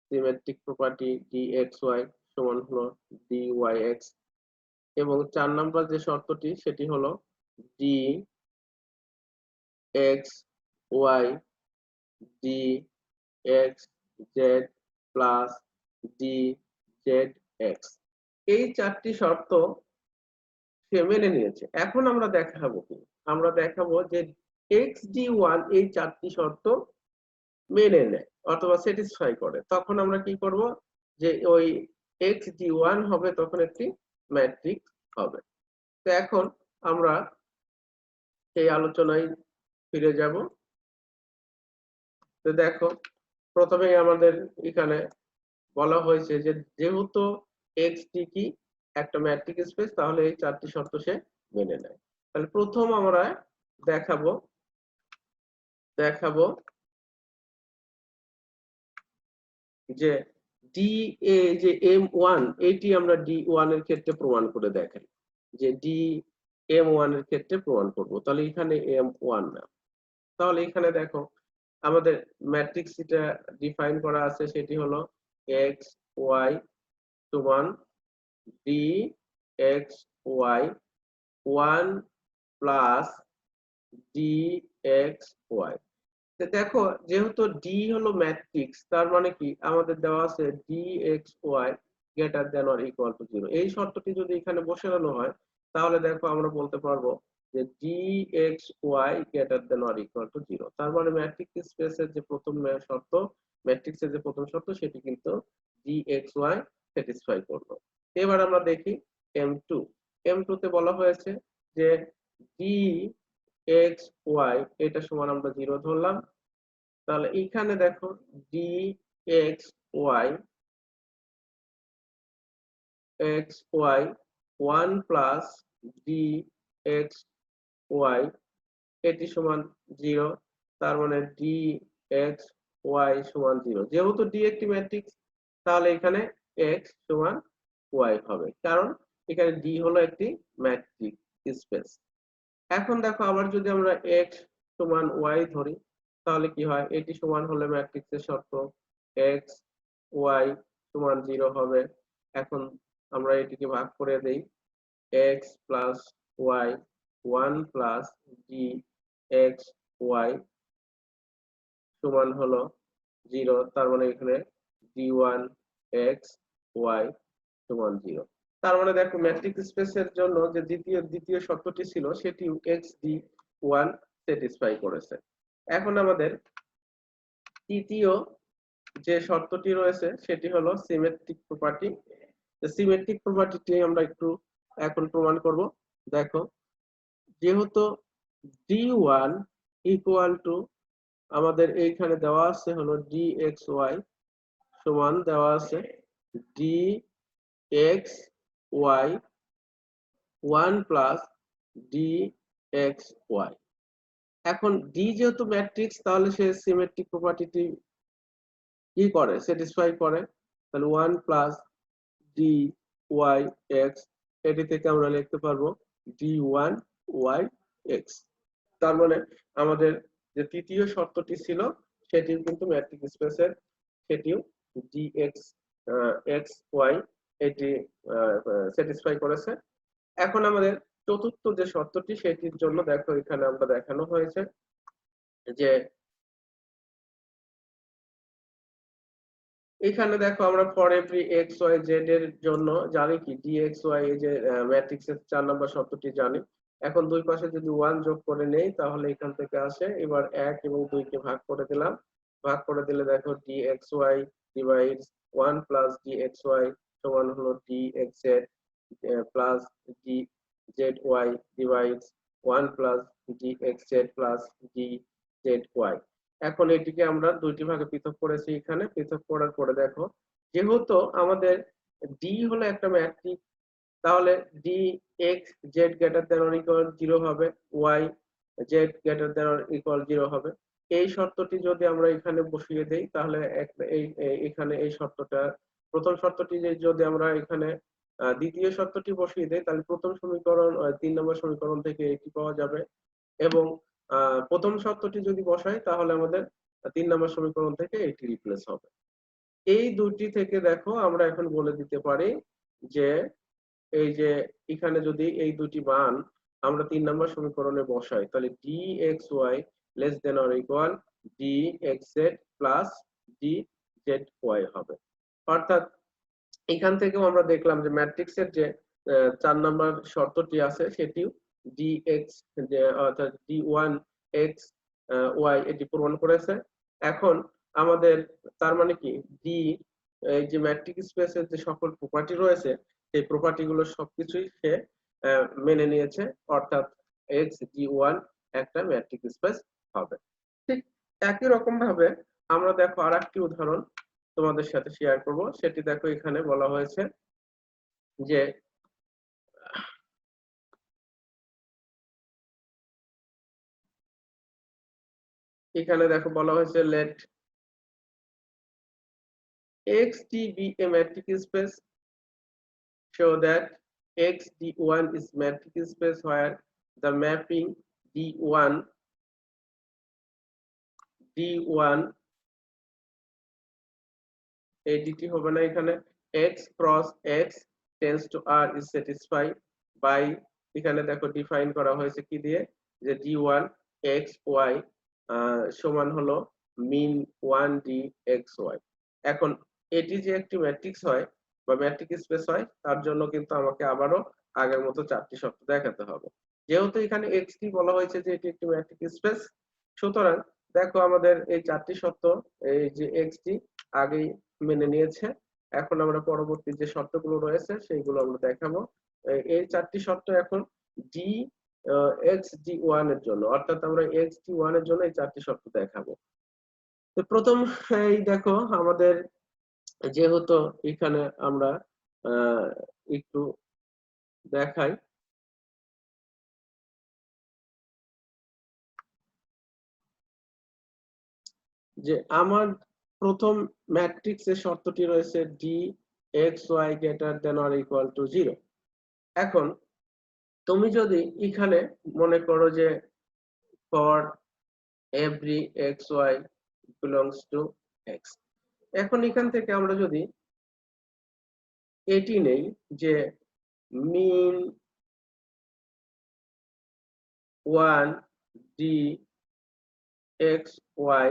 symmetric property D X Y সমান হলো ডি ওয়াই এক্স। এবং 4 নম্বর যে শর্তটি সেটি হলো D X Y D X Z plus D Z X. এই চারটি শর্ত সে মেনে নিয়েছে। এখন আমরা দেখাবো কি, আমরা দেখাবো যে xd1 এই চারটি শর্ত মেনে নেয় অথবা স্যাটিসফাই করে। তখন আমরা কি করব যে ওই xd1 হবে তখন একটি ম্যাট্রিক্স হবে। তো এখন আমরা এই আলোচনায় ফিরে যাব। তো দেখো, প্রথমেই আমাদের এখানে বলা হয়েছে যে যেহেতু এক্সটি কি একটা ম্যাট্রিক্স স্পেস, তাহলে এই চারটি শর্ত সে মেনে নেয়। তাহলে প্রথম আমরা দেখাবো দেখাবো যে ডি এ যে M1, এটি আমরা D1 এর ক্ষেত্রে প্রমাণ করে দেখাই, যে ডি M1 এর ক্ষেত্রে প্রমাণ করব। তাহলে এখানে M1 না, তাহলে এখানে দেখো আমাদের ম্যাট্রিক্স যেটা ডিফাইন করা আছে সেটি হলো এক্স ওয়াই সমান D X Y 1 plus D X Y. দেখো, যেহেতু ডি হলো ম্যাট্রিক্স, তার মানে কি আমাদের দেওয়া আছে D X Y greater than or equal to 0। এই শর্তটি যদি এখানে বসানো হয়, তাহলে দেখো আমরা বলতে পারবো যে D X Y greater than or equal to 0। তার মানে ম্যাট্রিক্স স্পেসের যে প্রথম শর্ত, ম্যাট্রিক্সের যে প্রথম শর্ত, সেটি কিন্তু ডি এক্স ওয়াই স্যাটিসফাই করলো। এবার আমরা দেখি M2। M2 তে বলা হয়েছে যে ডি এক্স ওয়াই এটা সমান আমরা 0 ধরলাম। তাহলে এখানে দেখো D X Y 1 plus D X Y এটি সমান 0। তার মানে ডি এক্স ওয়াই সমান 0। যেহেতু ডি একটি ম্যাট্রিক্স, তাহলে এখানে এক্স সমান ওয়াই হবে, কারণ এখানে ডি হলো একটি ম্যাট্রিক্স স্পেস। এখন দেখো আবার যদি আমরা এক্স সমান ওয়াই ধরি, তাহলে কি হয়, এটি সমান হলে ম্যাট্রিক্সের শর্ত এক্স ওয়াই সমান 0 হবে। এখন আমরা এটিকে ভাগ করে দেই, X plus Y 1 plus D X Y সমান হলো 0। তার মানে এখানে d1 এক্স ওয়াই সমান 0। তার মানে দেখো ম্যাট্রিক্স স্পেসের জন্য যে দ্বিতীয় শর্তটি ছিল সেটি এক্স ডি ওয়ান স্যাটিসফাই করেছে। এখন আমাদের তৃতীয় যে শর্তটি রয়েছে সেটি হলো সিমেট্রিক প্রপার্টি। সিমেট্রিক প্রপার্টিটি আমরা একটু এখন প্রমাণ করব। দেখো, যেহেতু d1 ইকুয়াল টু আমাদের এইখানে দেওয়া আছে হলো ডি এক্স ওয়াই সমান দেওয়া আছে D X Y 1 plus D X Y. এখন ডি যেহেতু ম্যাট্রিক্স, তাহলে সে সিমেট্রিক প্রপার্টিটি কি করে, স্যাটিসফাই করে। তাহলে 1 প্লাস ডি ওয়াই এক্স, এটি থেকে আমরা লিখতে পারবো d1 ওয়াই এক্স। তার মানে আমাদের যে তৃতীয় শর্তটি ছিল সেটিও কিন্তু ম্যাট্রিক্স স্পেসের, সেটিও ডি এক্স এক্স ওয়াই এটি স্যাটিসফাই করেছে। এখন আমাদের চতুর্থ যে শর্তটি, সেটির জন্য দেখো এখানে আমরা দেখানো হয়েছে যে এখানে দেখো আমরা for every X Y Z এর জন্য জানি কি ডি এক্স ওয়াই, এই যে ম্যাট্রিক্সের 4 নম্বর শর্তটি জানি। এখন দুই পাশে যদি 1 যোগ করে নেই, তাহলে এখান থেকে আসে, এবার 1 এবং 2 কে ভাগ করে দিলাম। ভাগ করে দিলে দেখো D X Y divides 1 plus D X Y সমান হলো D X Z plus D Z Y divides 1 plus D X Z plus D Z Y. এখন এটিকে আমরা দুইটি ভাগে পৃথক করেছি। এখানে পৃথক করার পরে দেখো, যেহেতু আমাদের ডি হলো একটা ম্যাট্রিক্স, তাহলে D X Z greater than or equal 0 হবে, Y Z greater than or equal 0 হবে। এই শর্তটি যদি আমরা এখানে বসিয়ে দেই, তাহলে এখানে এই শর্তটা, প্রথম শর্তটি যদি আমরা এখানে দ্বিতীয় শর্তটি বসিয়ে দেই, তাহলে প্রথম সমীকরণ 3 নম্বর সমীকরণ থেকে এটি পাওয়া যাবে। এবং প্রথম শর্তটি যদি বসাই, তাহলে আমাদের 3 নম্বর সমীকরণ থেকে এটি রিপ্লেস হবে। এই দুটি থেকে দেখো আমরা এখন বলে দিতে পারি যে এই যে এখানে যদি এই দুটি মান আমরা 3 নম্বর সমীকরণে বসাই, তাহলে D X Y less than or equal D X Z plus D Z Y হবে। অর্থাৎ এখান থেকেও আমরা দেখলাম যে ম্যাট্রিক্সের যে 4 নম্বর শর্তটি আছে সেটিও ডি এক্স, অর্থাৎ ডি ওয়ান এক্স ওয়াই এটি প্রমাণ করেছে। এখন আমাদের তার মানে কি ডি, এই যে ম্যাট্রিক্স স্পেসের যে সকল প্রপার্টি রয়েছে, সেই প্রপার্টি গুলো সবকিছুই সে মেনে নিয়েছে, অর্থাৎ xg1 একটা ম্যাট্রিক্স স্পেস হবে। ঠিক একই রকম ভাবে আমরা দেখো আরেকটি উদাহরণ তোমাদের সাথে শেয়ার করব। সেটি দেখো এখানে বলা হয়েছে যে এখানে দেখো বলা হয়েছে let xt be a matrix space, show that xd1 is matrix space where the mapping d1 এডিটি হবে না এখানে, x cross x tends to r is satisfied by, এখানে দেখো ডিফাইন করা হয়েছে কি দিয়ে, যে d1 x y সমান হলো মিন 1 d x y। এখন এটি যে একটি ম্যাট্রিক্স হয় বা ম্যাট্রিক্স স্পেস হয়, তার জন্য কিন্তু আমাকে আবারও আগের মতো চারটি শর্ত দেখাতে হবে। যেহেতু এখানে xt বলা হয়েছে যে এটি একটি ম্যাট্রিক্স স্পেস, সুতরাং দেখো আমাদের এই চারটি শর্ত, এই যে xt আগেই মেনে নিয়েছে। এখন আমরা পরবর্তী যে শর্তগুলো রয়েছে সেইগুলো আমরা দেখাবো। এই চারটি শর্ত এখন ডি xd1 এর জন্য, অর্থাৎ আমরা xd1 এর জন্য এই চারটি শর্ত দেখাবো। তো প্রথম এই দেখো আমাদের যেহেতু এখানে আমরা একটু দেখাই যে আমার প্রথম ম্যাট্রিক্সের শর্তটি রয়েছে D X Y greater than or equal to 0। এখন তুমি যদি এখানে মনে করো যে for every X Y belongs to X, এখন এখান থেকে আমরা যদি এটি নেই যে min 1 D X Y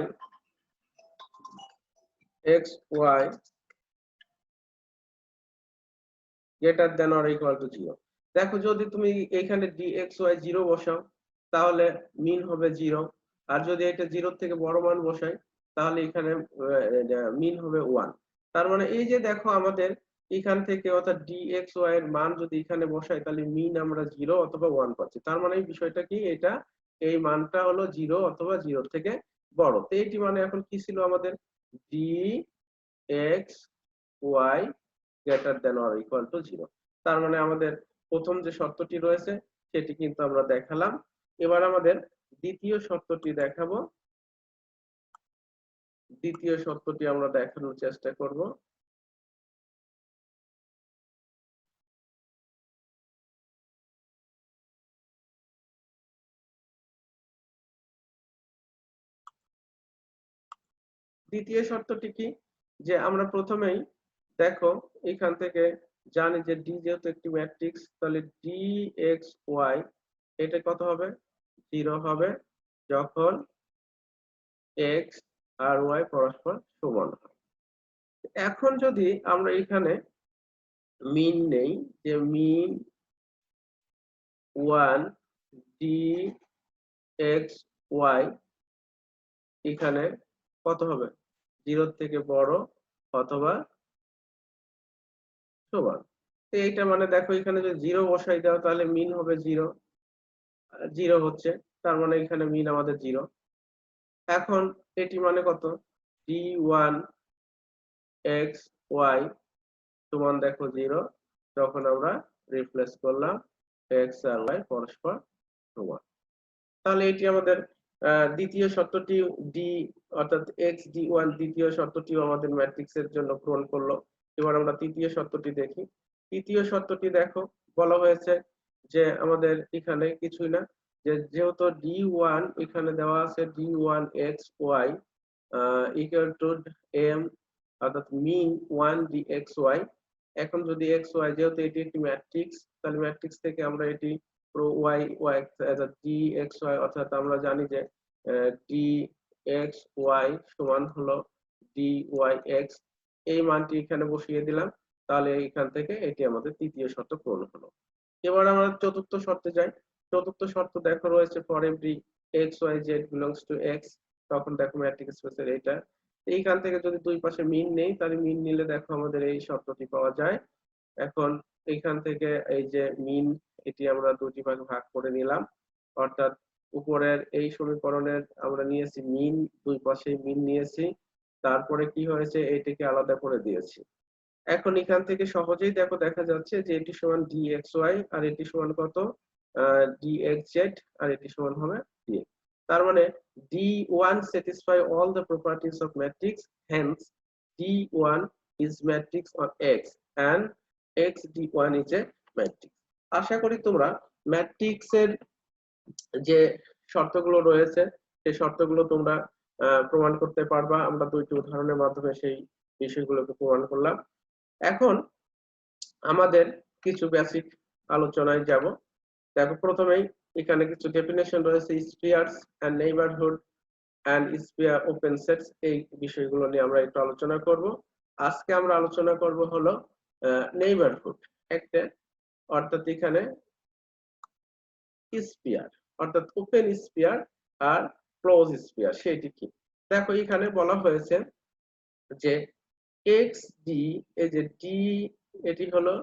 greater than or equal to 0। দেখো যদি তুমি এখানে dxy 0 বসাও তাহলে মিন হবে 0, আর যদি এটা 0 থেকে বড় মান বসাই তাহলে এখানে মিন হবে 1। তার মানে এই যে দেখো আমাদের এখান থেকে অর্থাৎ dxy এর মান যদি এখানে বসাই তাহলে মিন আমরা 0 অথবা 1 পাচ্ছি। তার মানে এই বিষয়টা কি, এটা এই মানটা হলো 0 অথবা 0 থেকে বড়। তো এইটি মানে এখন কি ছিল আমাদের dxy greater than or equal to 0। তার মানে আমাদের প্রথম যে শর্তটি রয়েছে সেটি কিন্তু আমরা দেখালাম। এবার আমাদের দ্বিতীয় শর্তটি দেখাবো। দ্বিতীয় শর্তটি আমরা দেখানোর চেষ্টা করব। দ্বিতীয় শর্তটি কি, যে আমরা প্রথমেই দেখো এখান থেকে জানি যে ডি যেহেতু একটি ম্যাট্রিক্স, তাহলে ডি এক্স ওয়াই এটা কত হবে, 0 হবে যখন এক্স আর ওয়াই পরস্পর সমান হয়। এখন যদি আমরা এখানে মিন নেই, যে মিন 1 ডি এক্স ওয়াই এখানে কত হবে, 0 থেকে বড় অথবা সমান। তো এইটা মানে দেখো এখানে যদি 0 বসাই দাও তাহলে মিন হবে 0, 0 হচ্ছে, তার মানে এখানে মিন আমাদের 0। এখন এটি মানে কত, d1 x y সমান দেখো 0, তখন আমরা রিপ্লেস করলাম x আর y পরস্পর সমান। তাহলে এটি আমাদের দ্বিতীয় শর্তটি ডি অর্থাৎ xd1 দ্বিতীয় শর্তটিও আমাদের ম্যাট্রিক্সের জন্য পূরণ করলো। এবার আমরা তৃতীয় শর্তটি দেখি। তৃতীয় শর্তটি দেখো বলা হয়েছে যে আমাদের এখানে কিছুই না, যে যেহেতু d1 এখানে দেওয়া আছে d1 x y equal to m অর্থাৎ মিন 1 dxy। এখন যদি xy যেহেতু এটি একটি ম্যাট্রিক্স, তাহলে ম্যাট্রিক্স থেকে আমরা এটি y y dxy অর্থাৎ আমরা জানি যে dxy সমান হলো dyx, এই মানটি এখানে বসিয়ে দিলাম। তাহলে এখান থেকে এটি আমাদের তৃতীয় শর্ত পূরণ হলো। এবার আমরা চতুর্থ শর্তে যাই। চতুর্থ শর্ত দেখো রয়েছে for every X Y Z belongs to X, তখন দেখো ম্যাট্রিক্স স্পেসের এইটা এইখান থেকে যদি দুই পাশে মিন নেই তাহলে মিন নিলে দেখো আমাদের এই শর্তটি পাওয়া যায়। এখন এইখান থেকে এই যে মিন এটি আমরা দুটি ভাগে ভাগ করে নিলাম, অর্থাৎ উপরের এই সমীকরণের আমরা নিয়েছি মিন, দুই পাশে মিন নিয়েছি, তারপরে কি হয়েছে এটিকে আলাদা করে দিয়েছি। এখন এখান থেকে সহজেই দেখো দেখা যাচ্ছে যে এটি সমান dxy আর এটি সমান কত dxz আর এটি সমান হবে dx। তার মানে d1 satisfy all the properties of matrix, hence d1 is matrix on x and x d1 is a matrix। আশা করি তোমরা ম্যাট্রিক্সের যে শর্তগুলো রয়েছে সেই শর্তগুলো তোমরা প্রমাণ করতে পারবা। আমরা দুইটি উদাহরণের মাধ্যমে সেই বিষয়গুলোকে প্রমাণ করলাম। এখন আমাদের কিছু বেসিক আলোচনায় যাব। দেখো প্রথমেই এখানে কিছু ডেফিনেশন রয়েছে, spheres and neighbourhood and sphere open sets, এই বিষয়গুলো নিয়ে আমরা একটু আলোচনা করব। আজকে আমরা আলোচনা করব হলো নেইবারহুড একটা, অর্থাৎ এখানে স্ফিয়ার অর্থাৎ ওপেন স্ফিয়ার আর ক্লোজ স্ফিয়ার সেটি কি। দেখো এখানে বলা হয়েছে যে এক্স ডি, এই যে ডি এটি হলো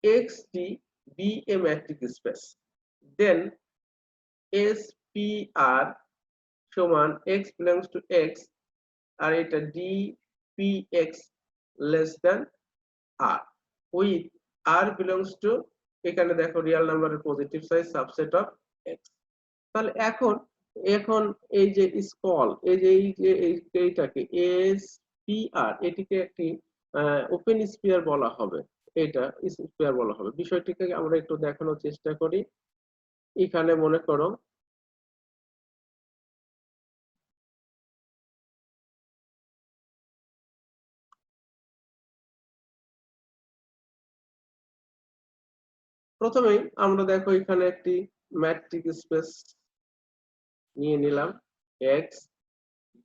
X D be a metric space, then S P R সমান এক্স বিলংস টু এক্স আর এটা D P X less than R with R belongs to, এখানে দেখো রিয়েল নাম্বারের positive size subset of X. তাহলে এখন এখন এই যে স্কল, এই যে এইটাকে এস পি আর এটিকে একটি ওপেন স্ফিয়ার বলা হবে, এটা স্ফিয়ার বলা হবে। বিষয়টিকে আমরা একটু দেখানোর চেষ্টা করি। এখানে মনে করো প্রথমেই আমরা দেখো এখানে একটি ম্যাট্রিক স্পেস নিয়ে নিলাম, এক্স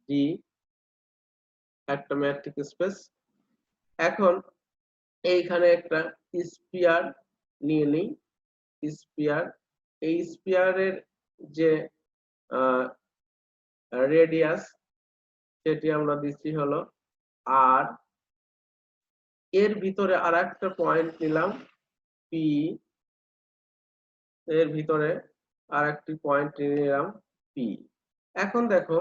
ডি একটা ম্যাট্রিক স্পেস। এখন এইখানে একটা স্ফিয়ার নিয়ে নিই, স্ফিয়ার, এই স্ফিয়ারের যে রেডিয়াস সেটি আমরা দিচ্ছি হলো আর, এর ভিতরে আর একটা পয়েন্ট নিলাম পি, এর ভিতরে আর একটি পয়েন্ট নিলাম পি। এখন দেখো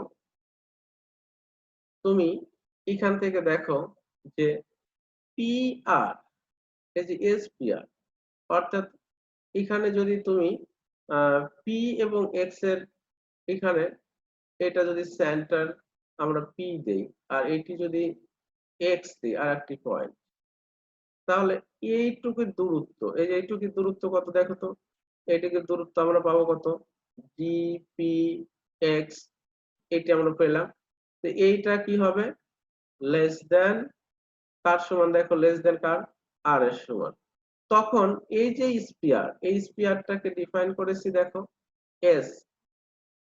তুমি এখান থেকে দেখো যে পি আর এই যে এস পি আর, অর্থাৎ এখানে যদি তুমি পি এবং এক্স এর এখানে এটা যদি সেন্টার আমরা পি দেই আর এটি যদি এক্স দিই আর একটি পয়েন্ট, তাহলে এইটুকু দূরত্ব, এই যে এইটুকু দূরত্ব কত দেখো তো, এইটুকু দূরত্ব আমরা পাবো কত ডি পি এক্স, এটি আমরা পেলাম। তো এইটা কি হবে লেস দেন কার সমান, দেখো লেস দেন কার আর এর সমান। তখন এই যে স্পিয়ার, এই স্পিয়ারটাকে ডিফাইন করেছি দেখো এস,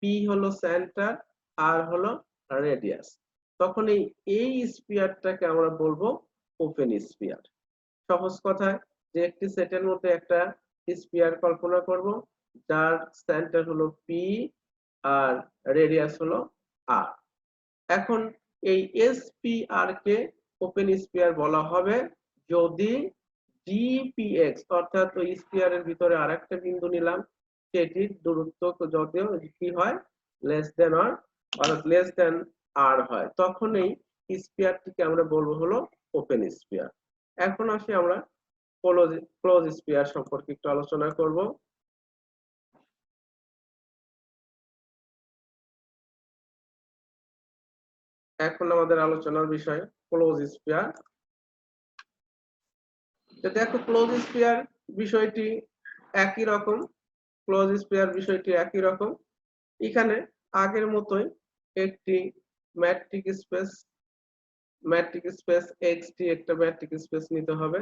পি হলো সেন্টার আর হলো রেডিয়াস, তখন এই স্পিয়ারটাকে আমরা বলবো ওপেন স্পিয়ার। সহজ কথায় যে একটি সেটের মধ্যে একটা স্পিয়ার কল্পনা করব যার সেন্টার হলো পি আর রেডিয়াস হলো আর। এখন এই এসপিআর কে ওপেন স্পিয়ার বলা হবে যদি ডিপিএক্স অর্থাৎ ওই স্পিয়ারের ভিতরে আরেকটা বিন্দু নিলাম সেটির দূরত্ব যদিও কি হয় লেস দেন আর, অর্থাৎ লেস দেন আর হয়, তখনই স্পিয়ারটিকে আমরা বলবো হলো ওপেন স্পিয়ার। এখন আসি আমরা ক্লোজ স্পিয়ার সম্পর্কে একটু আলোচনা করব। এখন আমাদের আলোচনার বিষয় ক্লোজ স্পিয়ার। দেখো ক্লোজ স্পিয়ার বিষয়টি একই রকম, ক্লোজ স্পিয়ার বিষয়টি একই রকম। এখানে আগের মতোই একটি ম্যাট্রিক স্পেস এক্সটি একটা ম্যাট্রিক স্পেস নিতে হবে।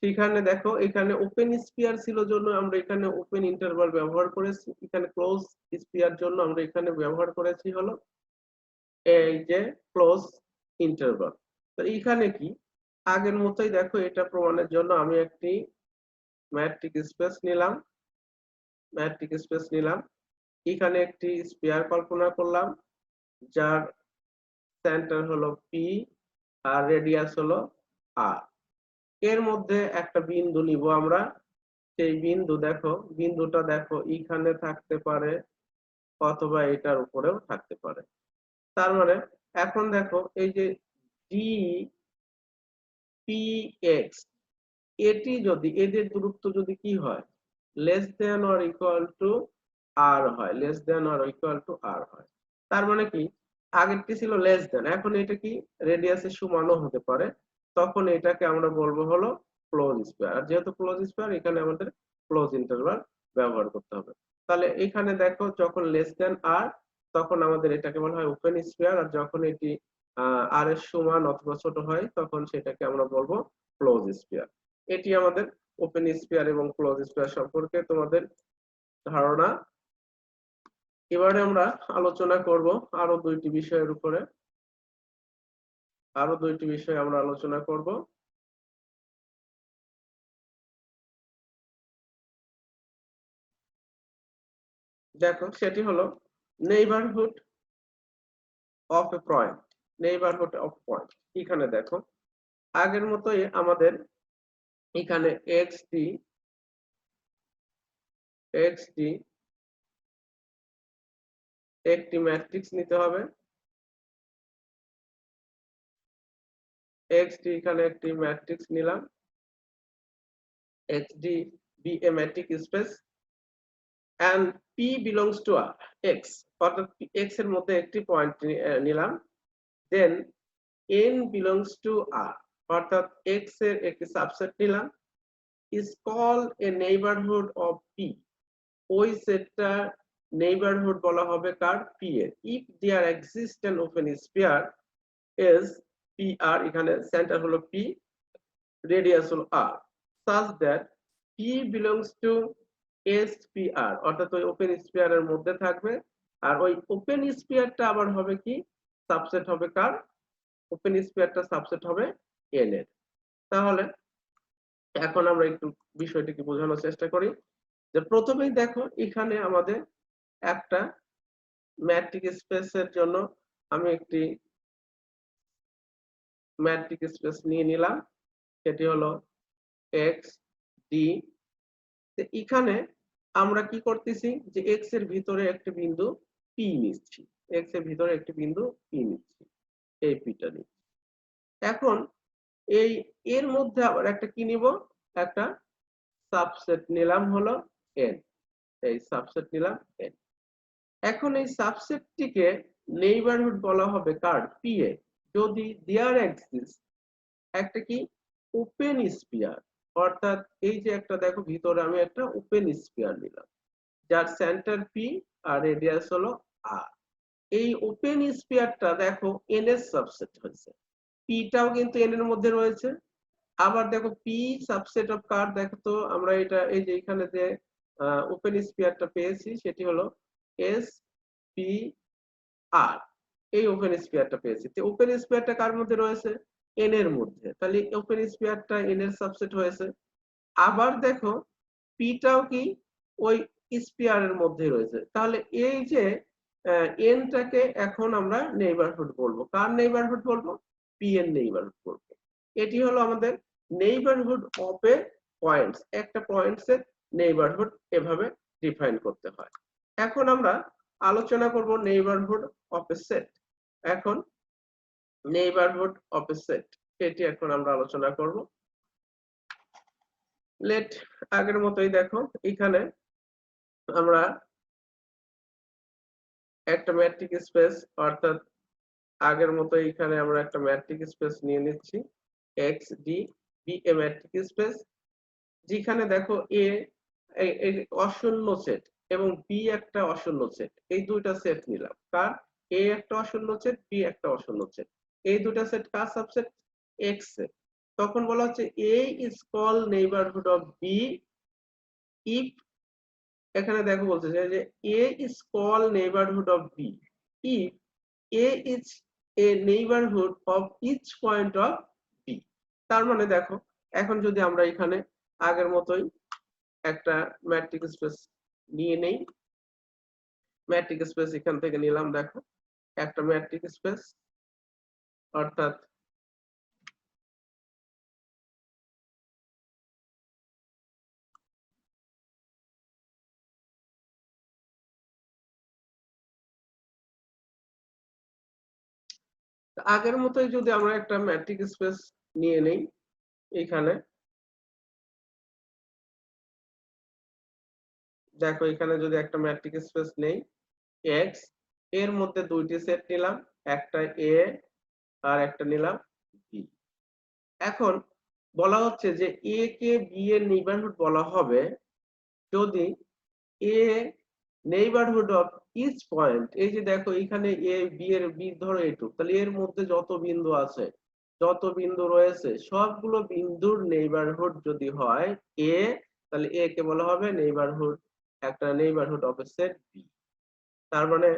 সেখানে দেখো এখানে ওপেন স্পিয়ার ছিল জন্য আমরা এখানে ওপেন ইন্টারভাল ব্যবহার করেছি, এখানে ক্লোজ স্পিয়ার জন্য আমরা এখানে ব্যবহার করেছি হলো এই যে ক্লোজ ইন্টারভাল। তো এখানে কি আগের মতোই দেখো এটা প্রমাণের জন্য আমি একটি ম্যাট্রিক স্পেস নিলাম, এখানে একটি স্পিয়ার কল্পনা করলাম যার সেন্টার হলো পি আর রেডিয়াস হলো আর। এর মধ্যে একটা বিন্দু নিব আমরা, সেই বিন্দুটা দেখো এখানে থাকতে পারে অথবা এটার উপরেও থাকতে পারে। তার মানে এখন দেখো এই যে ডি পি এক্স, এটি যদি এদের দূরত্ব যদি কি হয়, less than or equal to R হয়, less than or equal to R হয়। তার মানে কি, আগেরটি ছিল লেস দেন, এখন এটা কি রেডিয়াসের সমানও হতে পারে, তখন এটাকে আমরা বলবো হলো ক্লোজ স্কয়ার। আর যেহেতু ক্লোজ স্কয়ার, এখানে আমাদের ক্লোজ ইন্টারভাল ব্যবহার করতে হবে। তাহলে এখানে দেখো যখন লেস দেন আর, তখন আমাদের এটাকে বলা হয় ওপেন স্কয়ার, আর যখন এটি আর এর সমান অথবা ছোট হয় তখন সেটাকে আমরা বলবো ক্লোজ স্কয়ার। এটি আমাদের ওপেন স্ফিয়ার এবং ক্লোজ স্ফিয়ার সম্পর্কে তোমাদের ধারণা। এবারে আমরা আলোচনা করব আরো দুইটি বিষয়ের উপরে, আরো দুইটি বিষয় আমরা আলোচনা করব। দেখো সেটি হলো neighbourhood of A point, neighbourhood of point. এখানে দেখো আগের মতোই আমাদের এখানে এক্স ডি একটি ম্যাট্রিক্স নিতে হবে, এক্সডি এখানে একটি ম্যাট্রিক্স নিলাম, X D be a metric space and p belongs to x, অর্থাৎ x এর মধ্যে একটি পয়েন্ট নিলাম, then n belongs to r, অর্থাৎ x এর একটি সাবসেট নিলাম, is called a neighborhood of p, ওই সেটটা নেইবারহুড বলা হবে কার, p এর, if there exists an open sphere is pr, এখানে সেন্টার হলো p, রেডিয়াস হলো r, such that p belongs to SPR, অর্থাৎ ওই ওপেন স্পিয়ারের মধ্যে থাকবে। আর ওই ওপেন স্পিয়ারটা আবার হবে কি, সাবসেট হবে কার, ওপেন স্পিয়ারটা সাবসেট হবে এন এর। তাহলে এখন আমরা একটু বিষয়টিকে বোঝানোর চেষ্টা করি। যে প্রথমেই দেখো এখানে আমাদের একটা ম্যাট্রিক স্পেসের জন্য আমি একটি ম্যাট্রিক স্পেস নিয়ে নিলাম, সেটি হলো এক্স ডি। এখানে আমরা কি করতেছি, যে এক্স এর ভিতরে একটি বিন্দু পি নিচ্ছি, এক্স এর ভিতরে একটি বিন্দু পি নিচ্ছি, এই পিটা নিচ্ছি। এখন এই এর মধ্যে আবার একটা কি নিব, একটা সাবসেট নিলাম হলো এন, এই সাবসেট নিলাম এন। এখন এই সাবসেটটিকে নেইবারহুড বলা হবে কার, পি এ, যদি দেয়ার এক্সিস্ট একটা কি ওপেন স্পিয়ার, অর্থাৎ এই যে একটা দেখো ভিতরে আমি একটা ওপেন স্পিয়ার নিলাম, যার সেন্টার পি আর রেডিয়াস হলো আর। এই ওপেন স্পিয়ারটা দেখো এন এর সাবসেট হয়েছে, পিটাও কিন্তু এন এর মধ্যে রয়েছে। আবার দেখো পি সাবসেট অফ কার, দেখো তো আমরা এটা এই যে এখানে যে ওপেন স্পিয়ারটা পেয়েছি সেটি হলো এস পি আর, এই ওপেন স্পিয়ারটা পেয়েছি। তো ওপেন স্পিয়ারটা কার মধ্যে রয়েছে, এন এর মধ্যে, তাহলে ওপেন স্পিয়ারটা এন এর সাবসেট হয়েছে। আবার দেখো পিটাও কি ওই স্পিয়ারের মধ্যে রয়েছে, তাহলে এই যে এনটাকে এখন আমরা নেইবারহুড বলবো, কার নেইবারহুড বলবো, পি এর নেইবারহুড বলবো। এটি হলো আমাদের নেইবারহুড অফ এ পয়েন্টস, একটা পয়েন্টস এর নেইবারহুড এভাবে ডিফাইন করতে হয়। এখন আমরা আলোচনা করব নেইবারহুড অফ এ সেট। এখন নেইবারহুড অফ এ সেট, এটি এখন আমরা আলোচনা করব। লেট আগের মতোই দেখো এখানে আমরা একটা ম্যাট্রিক স্পেস, অর্থাৎ আগের মতো এখানে আমরা একটা ম্যাট্রিক স্পেস নিয়ে নিচ্ছি, x D be a metric space, যেখানে দেখো এ অশূন্য সেট এবং বি একটা অশূন্য সেট, এই দুইটা সেট নিলাম, কার, এ একটা অশূন্য সেট, বি একটা অশূন্য সেট, এই দুইটা সেট কার সাবসেট, এক্স সেট। তখন বলা হচ্ছে A is call neighbourhood of B if, এখানে দেখো বলছে যে A is call neighbourhood of B if A is a neighbourhood of each point of B. তার মানে দেখো এখন যদি আমরা এখানে আগের মতোই একটা ম্যাট্রিক স্পেস নিয়ে নেই, ম্যাট্রিক স্পেস এখান থেকে নিলাম, দেখো একটা ম্যাট্রিক স্পেস, অর্থাৎ আগের মতোই যদি আমরা একটা ম্যাট্রিক স্পেস নিয়ে নেই এখানে, দেখো এখানে যদি একটা ম্যাট্রিক স্পেস নেই এক্স, এর মধ্যে দুইটি সেট নিলাম, একটা এ আর একটা নিলাম বি। এখন বলা হচ্ছে যে এ কে বি এর নেইবারহুড বলা হবে যদি এ নেইবারহুড অফ ইচ পয়েন্ট, এই যে দেখো এখানে এ বি এর বি ধরো এইটুক, তাহলে এর মধ্যে যত বিন্দু আছে, যত বিন্দু রয়েছে সবগুলো বিন্দুর নেইবারহুড যদি হয় এ, তাহলে এ কে বলা হবে নেইবারহুড, একটা neighbourhood of a set B. তার মানে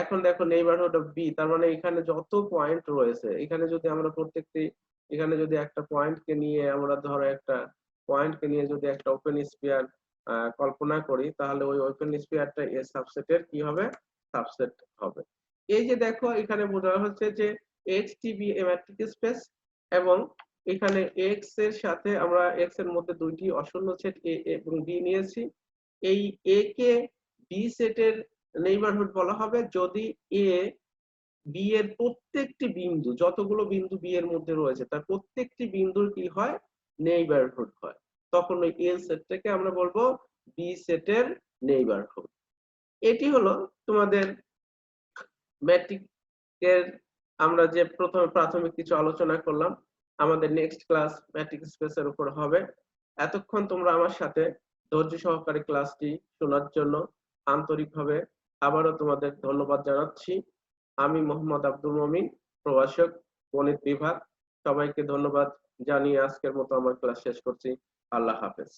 এখন দেখো নেইবারহুড অফ বি, তার মানে এখানে যত পয়েন্ট রয়েছে, এখানে যদি আমরা প্রত্যেকটি, এখানে যদি একটা পয়েন্টকে নিয়ে আমরা ধরো একটা পয়েন্টকে নিয়ে যদি একটা ওপেন স্ফিয়ার কল্পনা করি, তাহলে ওই ওপেন স্ফিয়ারটা এ সাবসেটের কি হবে, সাবসেট হবে। এই যে দেখো এখানে বোঝা হচ্ছে যে x T B a metric space, এবং এখানে এক্স এর সাথে আমরা এক্স এর মধ্যে দুইটি অশূন্য সেট এ এবং বি নিয়েছি। এই এ কে বি সেটের নেইবারহুড বলা হবে যদি এ বি এর প্রত্যেকটি বিন্দু, যতগুলো বিন্দু বি এর মধ্যে রয়েছে তার প্রত্যেকটি বিন্দুর কি হয়, নেইবারহুড হয়। তখন ওই এ সেটটাকে আমরা বলবো বি সেটের নেইবারহুড। এটি হলো তোমাদের ম্যাট্রিক এর আমরা যে প্রথমে প্রাথমিক কিছু আলোচনা করলাম। আমাদের নেক্সট ক্লাস ম্যাট্রিক স্পেসের উপর হবে। এতক্ষণ তোমরা আমার সাথে ধৈর্য সহকারে ক্লাসটি শোনার জন্য আন্তরিকভাবে আবারও তোমাদের ধন্যবাদ জানাচ্ছি। আমি মোহাম্মদ আব্দুল মমিন, প্রভাষক, গণিত বিভাগ। সবাইকে ধন্যবাদ জানিয়ে আজকের মতো আমার ক্লাস শেষ করছি। আল্লাহ হাফেজ।